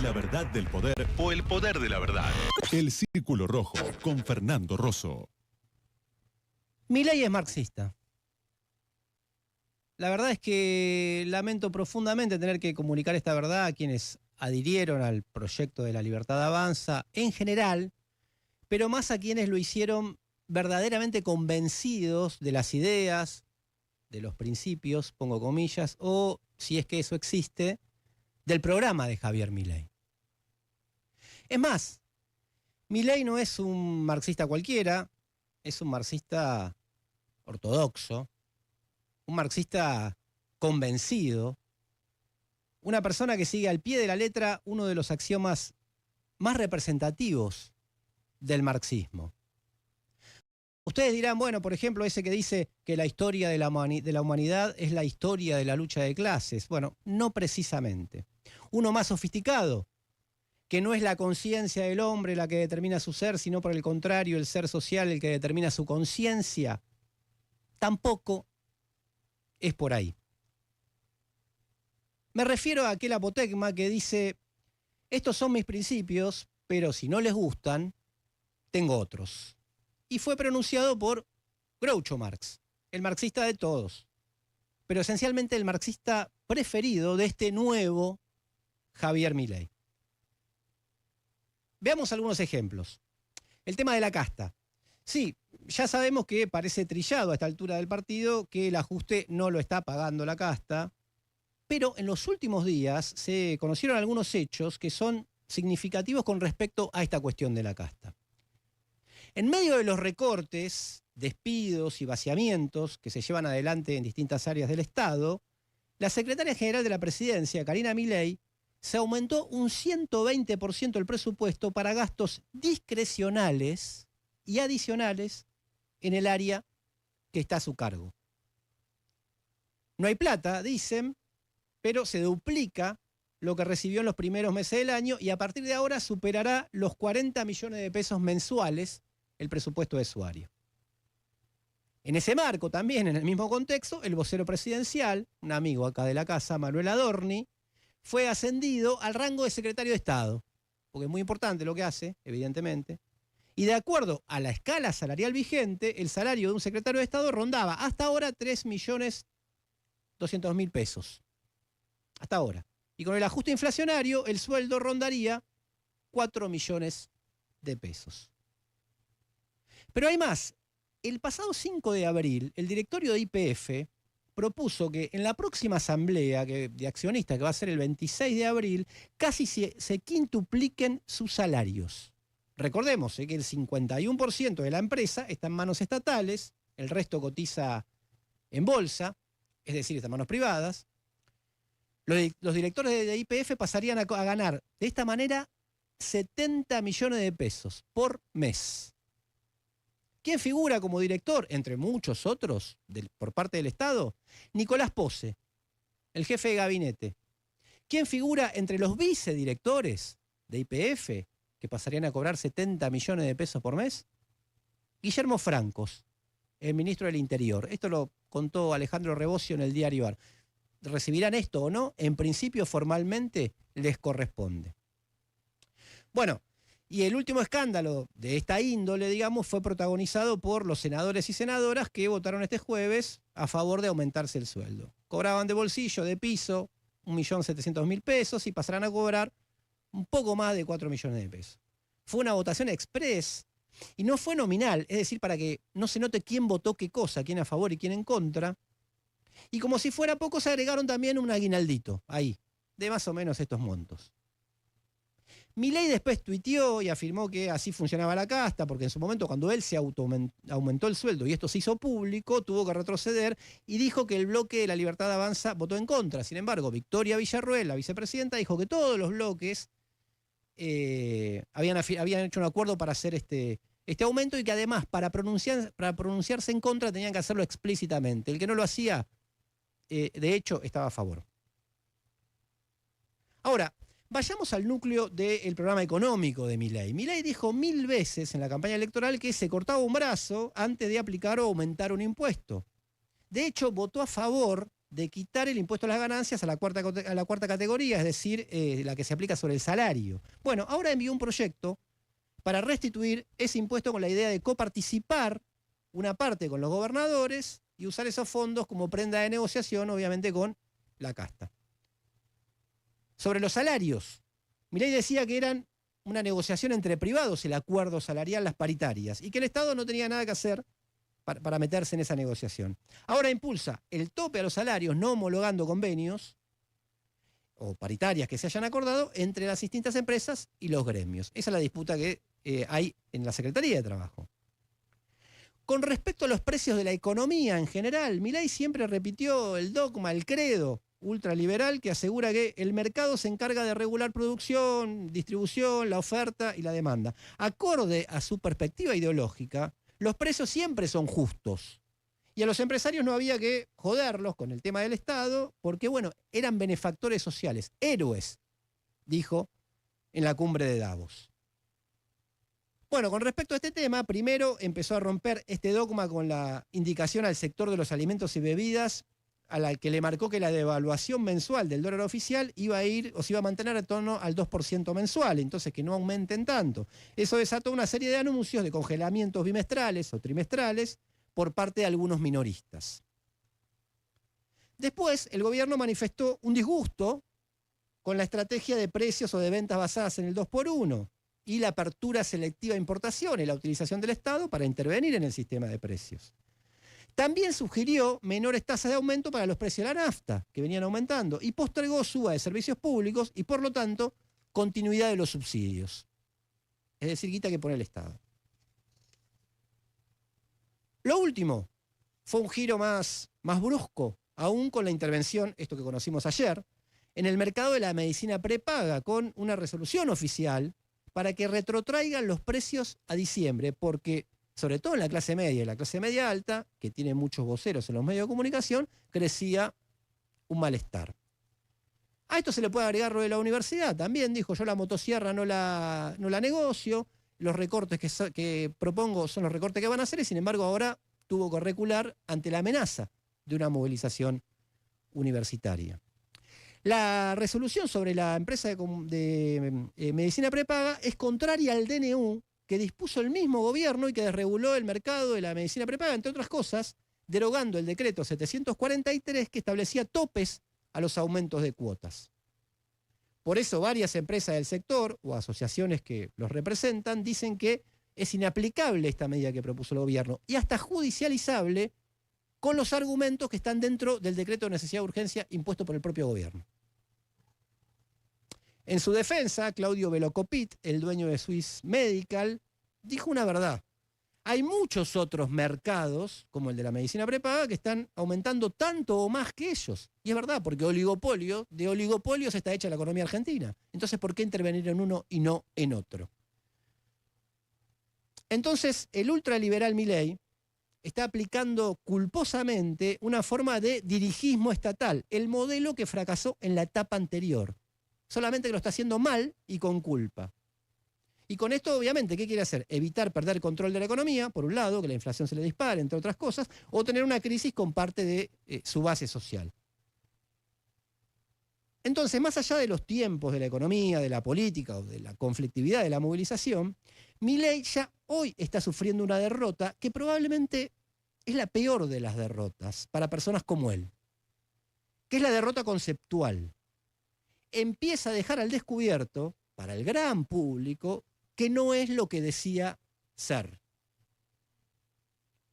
La verdad del poder o el poder de la verdad. El Círculo Rojo con Fernando Rosso. Milei es marxista. La verdad es que lamento profundamente tener que comunicar esta verdad a quienes adhirieron al proyecto de La Libertad Avanza en general, pero más a quienes lo hicieron verdaderamente convencidos de las ideas, de los principios, pongo comillas, o, si es que eso existe, del programa de Javier Milei. Es más, Milei no es un marxista cualquiera, es un marxista ortodoxo, un marxista convencido, una persona que sigue al pie de la letra uno de los axiomas más representativos del marxismo. Ustedes dirán, bueno, por ejemplo, ese que dice que la historia de la humanidad es la historia de la lucha de clases. Bueno, no precisamente. Uno más sofisticado, que no es la conciencia del hombre la que determina su ser, sino por el contrario, el ser social el que determina su conciencia, tampoco es por ahí. Me refiero a aquel apotegma que dice, estos son mis principios, pero si no les gustan, tengo otros. Y fue pronunciado por Groucho Marx, el marxista de todos, pero esencialmente el marxista preferido de este nuevo Javier Milei. Veamos algunos ejemplos. El tema de la casta. Sí, ya sabemos que parece trillado a esta altura del partido que el ajuste no lo está pagando la casta, pero en los últimos días se conocieron algunos hechos que son significativos con respecto a esta cuestión de la casta. En medio de los recortes, despidos y vaciamientos que se llevan adelante en distintas áreas del Estado, la secretaria general de la Presidencia, Karina Milei, se aumentó un 120% el presupuesto para gastos discrecionales y adicionales en el área que está a su cargo. No hay plata, dicen, pero se duplica lo que recibió en los primeros meses del año y a partir de ahora superará los 40 millones de pesos mensuales el presupuesto de su área. En ese marco, también en el mismo contexto, el vocero presidencial, un amigo acá de la casa, Manuel Adorni, fue ascendido al rango de secretario de Estado, porque es muy importante lo que hace, evidentemente, y de acuerdo a la escala salarial vigente, el salario de un secretario de Estado rondaba hasta ahora 3.200.000 pesos. Hasta ahora. Y con el ajuste inflacionario, el sueldo rondaría 4 millones de pesos. Pero hay más. El pasado 5 de abril, el directorio de YPF propuso que en la próxima asamblea de accionistas, que va a ser el 26 de abril, casi se quintupliquen sus salarios. Recordemos que el 51% de la empresa está en manos estatales, el resto cotiza en bolsa, es decir, está en manos privadas. Los directores de YPF pasarían a ganar de esta manera 70 millones de pesos por mes. ¿Quién figura como director, entre muchos otros, por parte del Estado? Nicolás Pose, el jefe de gabinete. ¿Quién figura entre los vicedirectores de YPF, que pasarían a cobrar 70 millones de pesos por mes? Guillermo Francos, el ministro del Interior. Esto lo contó Alejandro Rebosio en el diario AR. ¿Recibirán esto o no? En principio, formalmente, les corresponde. Bueno, y el último escándalo de esta índole, digamos, fue protagonizado por los senadores y senadoras que votaron este jueves a favor de aumentarse el sueldo. Cobraban de bolsillo, de piso, 1.700.000 pesos y pasarán a cobrar un poco más de 4 millones de pesos. Fue una votación express y no fue nominal, es decir, para que no se note quién votó qué cosa, quién a favor y quién en contra. Y como si fuera poco, se agregaron también un aguinaldito, ahí, de más o menos estos montos. Milei después tuiteó y afirmó que así funcionaba la casta, porque en su momento cuando él se aumentó el sueldo y esto se hizo público, tuvo que retroceder y dijo que el bloque de La Libertad Avanza votó en contra. Sin embargo, Victoria Villarruel, la vicepresidenta, dijo que todos los bloques habían hecho un acuerdo para hacer este aumento y que además para pronunciarse en contra tenían que hacerlo explícitamente. El que no lo hacía, de hecho, estaba a favor. Ahora, vayamos al núcleo del programa económico de Milei. Milei dijo 1000 veces en la campaña electoral que se cortaba un brazo antes de aplicar o aumentar un impuesto. De hecho, votó a favor de quitar el impuesto a las ganancias a la cuarta categoría, es decir, la que se aplica sobre el salario. Bueno, ahora envió un proyecto para restituir ese impuesto con la idea de coparticipar una parte con los gobernadores y usar esos fondos como prenda de negociación, obviamente con la casta. Sobre los salarios, Milei decía que eran una negociación entre privados el acuerdo salarial, las paritarias, y que el Estado no tenía nada que hacer para meterse en esa negociación. Ahora impulsa el tope a los salarios, no homologando convenios o paritarias que se hayan acordado entre las distintas empresas y los gremios. Esa es la disputa que hay en la Secretaría de Trabajo. Con respecto a los precios de la economía en general, Milei siempre repitió el dogma, el credo ultraliberal que asegura que el mercado se encarga de regular producción, distribución, la oferta y la demanda. Acorde a su perspectiva ideológica, los precios siempre son justos. Y a los empresarios no había que joderlos con el tema del Estado, porque, bueno, eran benefactores sociales, héroes, dijo en la cumbre de Davos. Bueno, con respecto a este tema, primero empezó a romper este dogma con la indicación al sector de los alimentos y bebidas, a la que le marcó que la devaluación mensual del dólar oficial iba a ir o se iba a mantener en torno al 2% mensual, entonces que no aumenten tanto. Eso desató una serie de anuncios de congelamientos bimestrales o trimestrales por parte de algunos minoristas. Después, el gobierno manifestó un disgusto con la estrategia de precios o de ventas basadas en el 2x1 y la apertura selectiva de importación y la utilización del Estado para intervenir en el sistema de precios. También sugirió menores tasas de aumento para los precios de la nafta, que venían aumentando, y postergó suba de servicios públicos y, por lo tanto, continuidad de los subsidios. Es decir, guita que pone el Estado. Lo último fue un giro más brusco, aún con la intervención, esto que conocimos ayer, en el mercado de la medicina prepaga, con una resolución oficial para que retrotraigan los precios a diciembre, porque sobre todo en la clase media y la clase media alta, que tiene muchos voceros en los medios de comunicación, crecía un malestar. A esto se le puede agregar lo de la universidad. También dijo, yo la motosierra no la negocio, los recortes que propongo son los recortes que van a hacer, y sin embargo ahora tuvo que recular ante la amenaza de una movilización universitaria. La resolución sobre la empresa de medicina prepaga es contraria al DNU que dispuso el mismo gobierno y que desreguló el mercado de la medicina prepaga, entre otras cosas, derogando el decreto 743 que establecía topes a los aumentos de cuotas. Por eso varias empresas del sector o asociaciones que los representan dicen que es inaplicable esta medida que propuso el gobierno y hasta judicializable con los argumentos que están dentro del decreto de necesidad de urgencia impuesto por el propio gobierno. En su defensa, Claudio Velocopit, el dueño de Swiss Medical, dijo una verdad. Hay muchos otros mercados, como el de la medicina prepaga, que están aumentando tanto o más que ellos. Y es verdad, porque de oligopolios está hecha la economía argentina. Entonces, ¿por qué intervenir en uno y no en otro? Entonces, el ultraliberal Milei está aplicando culposamente una forma de dirigismo estatal, el modelo que fracasó en la etapa anterior. Solamente que lo está haciendo mal y con culpa. Y con esto, obviamente, ¿qué quiere hacer? Evitar perder el control de la economía, por un lado, que la inflación se le dispare, entre otras cosas, o tener una crisis con parte de su base social. Entonces, más allá de los tiempos de la economía, de la política o de la conflictividad de la movilización, Milei ya hoy está sufriendo una derrota que probablemente es la peor de las derrotas para personas como él, que es la derrota conceptual. Empieza a dejar al descubierto, para el gran público, que no es lo que decía ser.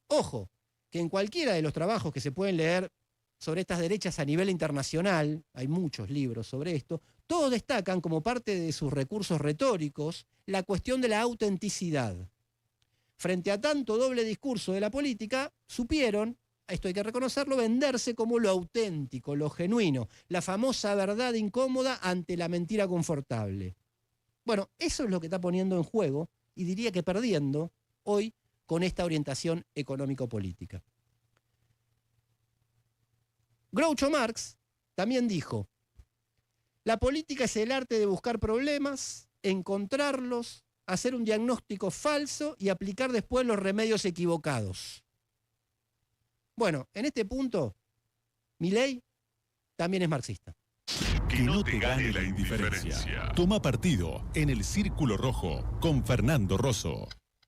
Ojo, que en cualquiera de los trabajos que se pueden leer sobre estas derechas a nivel internacional, hay muchos libros sobre esto, todos destacan como parte de sus recursos retóricos la cuestión de la autenticidad. Frente a tanto doble discurso de la política, supieron, esto hay que reconocerlo, venderse como lo auténtico, lo genuino, la famosa verdad incómoda ante la mentira confortable. Bueno, eso es lo que está poniendo en juego, y diría que perdiendo, hoy con esta orientación económico-política. Groucho Marx también dijo, la política es el arte de buscar problemas, encontrarlos, hacer un diagnóstico falso y aplicar después los remedios equivocados. Bueno, en este punto, Milei también es marxista. Que no te gane la indiferencia. Toma partido en el Círculo Rojo con Fernando Rosso.